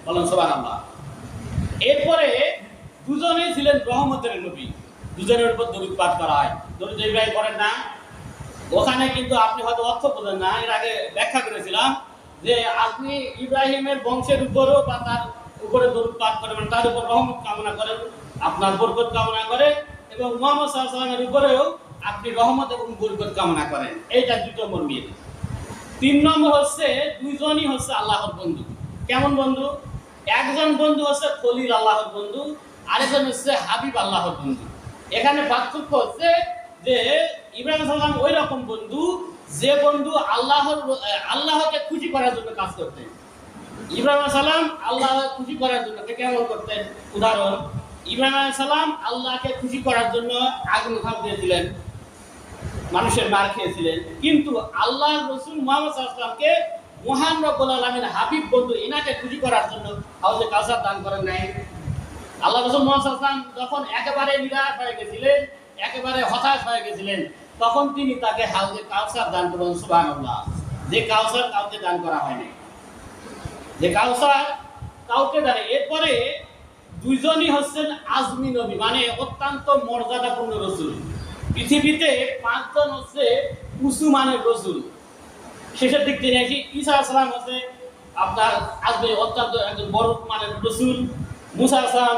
বলেন সুবহানাল্লাহ। এরপরে দুজনেই ছিলেন রহমতের নবী, দুজনের উপর দরুদ পাঠ করা হয়। দরুদ ইব্রাহিম পড়েন না? ওখানে কিন্তু আপনি হয়তো অর্থ বোঝেন না, এর আগে ব্যাখ্যা করেছিলাম যে আপনি ইব্রাহিমের বংশের উপরও বা তার উপরে দরুদ পাঠ করেন, তার উপর রহমত কামনা করেন, আপনার বরকত কামনা করেন, এবং মুহাম্মদ সাল্লাল্লাহু আলাইহি ওয়াসাল্লামের উপরেও আপনি রহমত এবং বরকত কামনা করেন। এইটা 2 নম্বর মিল। 3 নম্বর হচ্ছে দুইজনই হচ্ছে আল্লাহর বন্ধু। কেমন বন্ধু? একজন বন্ধু হচ্ছে খলিল আল্লাহর বন্ধু, আরেকজন হচ্ছে হাবিব আল্লাহর বন্ধু। এখানে পার্থক্য হচ্ছে যে ইব্রাহিম সাল্লাম ওই রকম বন্ধু যে বন্ধু আল্লাহকে খুশি করার জন্য কাজ করতেন। ইব্রাহিম সাল্লাম আল্লাহকে খুশি করার জন্য কেমন করতেন? উদাহরণ, ইব্রাহিম সাল্লাম আল্লাহকে খুশি করার জন্য আগুন ঝাঁপ দিয়েছিলেন, মানুষের মার খেয়েছিলেন, কিন্তু আল্লাহর রাসূল মুহাম্মদ সাল্লাল্লাহু আলাইহি ওয়াসাল্লামকে মহান রব্বুল আলামিনের হাবিব বন্ধু এনাকে খুশি করার জন্য হাউজে কাউসার দান করেন নাই। আল্লাহ রাসূল মুহাম্মদ সাল্লাল্লাহু আলাইহি ওয়াসাল্লাম যখন একেবারে নিরাশ হয়ে গেছিলেন, একেবারে হতাশ হয়ে গেছিলেন, তখন তিনি তাকে হাউজে কাউসার দান করেন। সুবহানাল্লাহ। যে কাউসার কাউকে দান করা হয়নি, যে কাউসার কাউকে দান। এরপরে দুইজনই হচ্ছেন আজমি নবী, মানে অত্যন্ত মর্যাদাপূর্ণ রাসূল। পৃথিবীতে 5 জন হচ্ছে উঁচু মানের রাসূল। শেষের দিক থেকে আসি, ঈসা আলাইহিস সালাম হচ্ছে আপনার আজমি, অত্যন্ত একজন বড় মানের রাসূল। মুসা আলাইহিস সালাম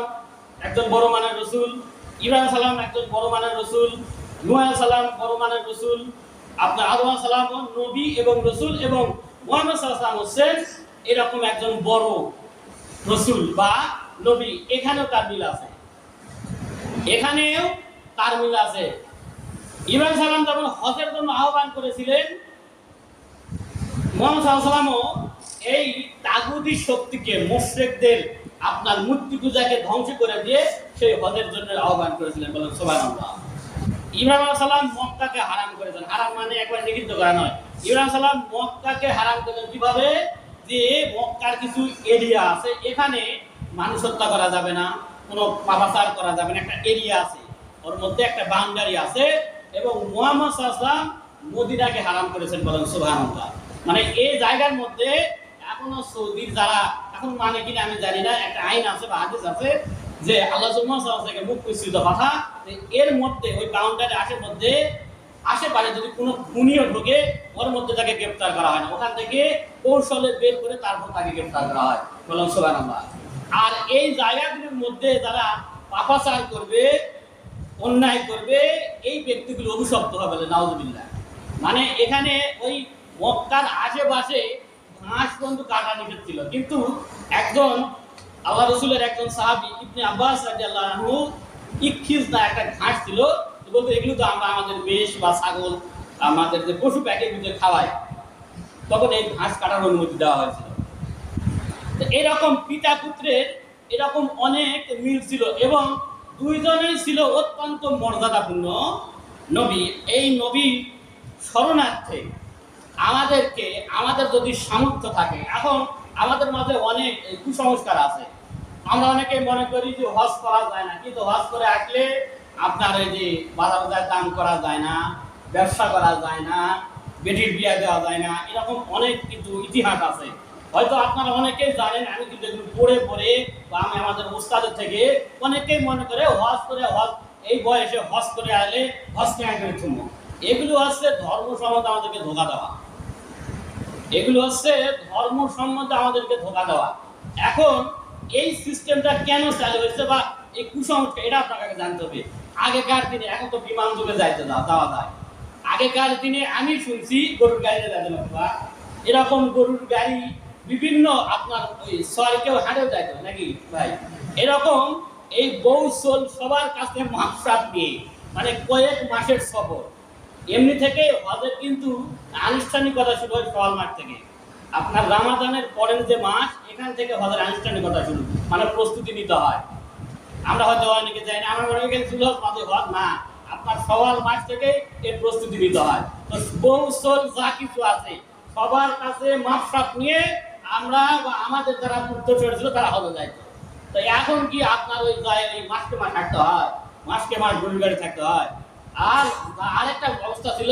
একজন বড় মানের রাসূল। ইব্রাহিম সালাম একজন বড় মানের রাসূল। নূহ আলাইহিস সালাম বড় মানের রাসূল। আপনার আদম আলাইহিস সালাম নবী এবং রাসূল, এবং মুহাম্মদ সাল্লাল্লাহু আলাইহি ওয়াসাল্লাম হচ্ছেন এরকম একজন বড় রাসূল বা নবী। এখানেও তার মিল আছে, এখানেও তার মিল আছে। ইব্রাহিম সালাম যখন হজের জন্য আহ্বান করেছিলেন, মুহাম্মদ সাল্লাল্লাহু আলাইহি ওয়াসাল্লামও এই তাগুতি শক্তিকে, মুশরিকদের আপনার মূর্তি পূজাকে ধ্বংস করে দিয়ে সেই হজের জন্য আহ্বান করেছিলেন। বলেন সুবহানাল্লাহ। ইব্রাহিম আলাইহিস সালাম মক্কাকে হারাম করেছেন। হারাম মানে একবার নিষিদ্ধ করা নয়। ইব্রাহিম সালাম মক্কাকে হারাম করেছেন কিভাবে? যে মক্কার কিছু এরিয়া আছে, এখানে মানুষ হত্যা করা যাবে না, কোনো পাপাচার করা যাবে না, একটা এরিয়া আছে, ওর মধ্যে একটা বাউন্ডারি আছে। এবং মুহাম্মদ সাল্লাল্লাহু আলাইহি ওয়াসাল্লাম মদিনাকে হারাম করেছেন। বলেন সুবহানাল্লাহ। মানে এই জায়গার মধ্যে এখনো সৌদির যারা, এখন মানে কিনা আমি জানি না, একটা আইন আছে বা হাদিস আছে যে আল্লাহ সুবহানাহু ওয়া তাআলা থেকে মুখ নিঃসৃত কথা, এর মধ্যে ওই বাউন্ডারি আশেপাশে যদি কোনো খুনিও ঢোকে, ওর মধ্যে তাকে গ্রেফতার করা হয় না, ওখান থেকে কৌশলে বের করে তারপর তাকে গ্রেফতার করা হয়। বলেন সুবহানাল্লাহ। আর এই জায়গাগুলোর মধ্যে যারা পাপাচার করবে, অন্যায় করবে, এই ব্যক্তিগুলো অভিশপ্ত হবে, নাউযুবিল্লাহ। মানে এখানে ওই মক্কার আশেপাশে ঘাস পর্যন্ত কাটা নিষেধ ছিল, কিন্তু একজন আল্লাহ রাসূলের একজন সাহাবী ইবনে আব্বাস রাদিয়াল্লাহু আনহু ইকখিজ না একটা ঘাস ছিল, বলতে এগুলো তো আমরা আমাদের মেষ বা ছাগল, আমাদের যে পশু প্যাকের ভিতরে খাওয়াই, তখন এই ঘাস কাটার অনুমতি দেওয়া হয়েছিল। তো এরকম পিতা পুত্রের এরকম অনেক মিল ছিল, এবং দুইজনেই ছিল অত্যন্ত মর্যাদাপূর্ণ নবী। এই নবী শরণার্থে আমাদেরকে, আমাদের যদি সামর্থ্য থাকে, এখন আমাদের মাঝে অনেক কুসংস্কার আছে। আমরা অনেকেই মনে করি যে হজ করা যায় না, কিন্তু হজ করে আসলে আপনার এই যে বাজার দাম করা যায় না, ব্যবসা করা যায় না, বেটির বিয়ে দেওয়া যায় না, এরকম অনেক কিন্তু ইতিহাস আছে। হয়তো আপনারা অনেকেই জানেন, আমি কিন্তু এগুলো পড়ে পড়ে বা আমি আমাদের উস্তাদের থেকে অনেকেই মনে করে হজ করে, হজ এই বয়সে হজ করে আসলে হজ কেন করে থুমো। এগুলো হচ্ছে ধর্ম সম্বন্ধে আমাদেরকে ধোঁকা দেওয়া, এগুলো হচ্ছে ধর্ম সম্বন্ধে আমাদেরকে ধোঁকা দেওয়া। এখন এই সিস্টেমটা কেন চালু হয়েছে বা এই কুসংস্কার, এটা আপনাকে জানতে হবে। আগেকার দিনে, এখন তো বিমান যুগে যাওয়া যায়, আগেকার দিনে আমি শুনছি গরুর গাড়িতে যাইতে না, এরকম গরুর গাড়ি বিভিন্ন আপনার ওই সরকেও হাঁটেও যাইতো নাকি ভাই, এরকম এই বৌসল সবার কাছে মাপসাপ নিয়ে, মানে কয়েক মাসের সফর। এমনি থেকে হজের কিন্তু আনুষ্ঠানিকতা শুরু হয় সওয়াল মাস থেকে। আপনার রামাদানের পরের যে মাস, এখান থেকে হজের আনুষ্ঠানিকতা শুরু, মানে প্রস্তুতি নিতে হয়। আমরা হয়তো অনেকে যাই না, আমরা মনে করি জুলহজ মাসে হজ না, আপনার সওয়াল মাস থেকে এর প্রস্তুতি নিতে হয়। তো বৌসল যা কিছু আছে সবার কাছে মাপসাপ নিয়ে আমরা বা আমাদের যারা পূর্বপুরুষ ছিল তারা হজে যাইতো। তো এখন কি আপনার ওই এই মাসকে মাস থাকতে হয়, মাসকে মাস গরুর গাড়ি থাকতে হয়। আর আরেকটা অবস্থা ছিল,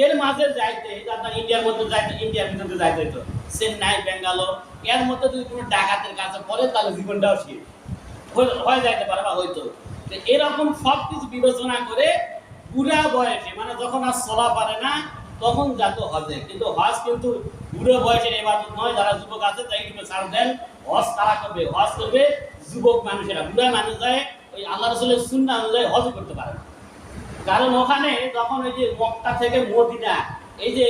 এর মাঝে যাইতে আপনার ইন্ডিয়ার মধ্যে যাইতে, ইন্ডিয়ার ভিতরে যাইতে হইতো, চেন্নাই, বেঙ্গালোর, এর মধ্যে যদি কোনো ডাকাতের কাছে পড়ে তাহলে জীবনটাও শেষ হয়ে যাইতে পারে বা হয়তো। তো এরকম সব কিছু বিবেচনা করে বুড়া বয়সে, মানে যখন আর চলা পারে না তখন যাতো হজে। কিন্তু হজ কিন্তু বুড়ো বয়সের ইবাদত নয়। যারা যুবক আছে তাই একটু ছাড় দেন, হজ তারা করবে। হজ করবে যুবক মানুষেরা। বুড়া মানুষ যায় ওই আল্লাহ রাসূলের সুন্নাহ অনুযায়ী হজ করতে পারে না। কারণ ওখানে যখন ওই যে মক্কা থেকে মদিনা এই যে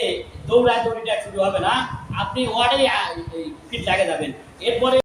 দৌড়াদৌড়িটা শুরু হবে না, আপনি ওয়ার্ডে ফিট লাগে যাবেন। এরপরে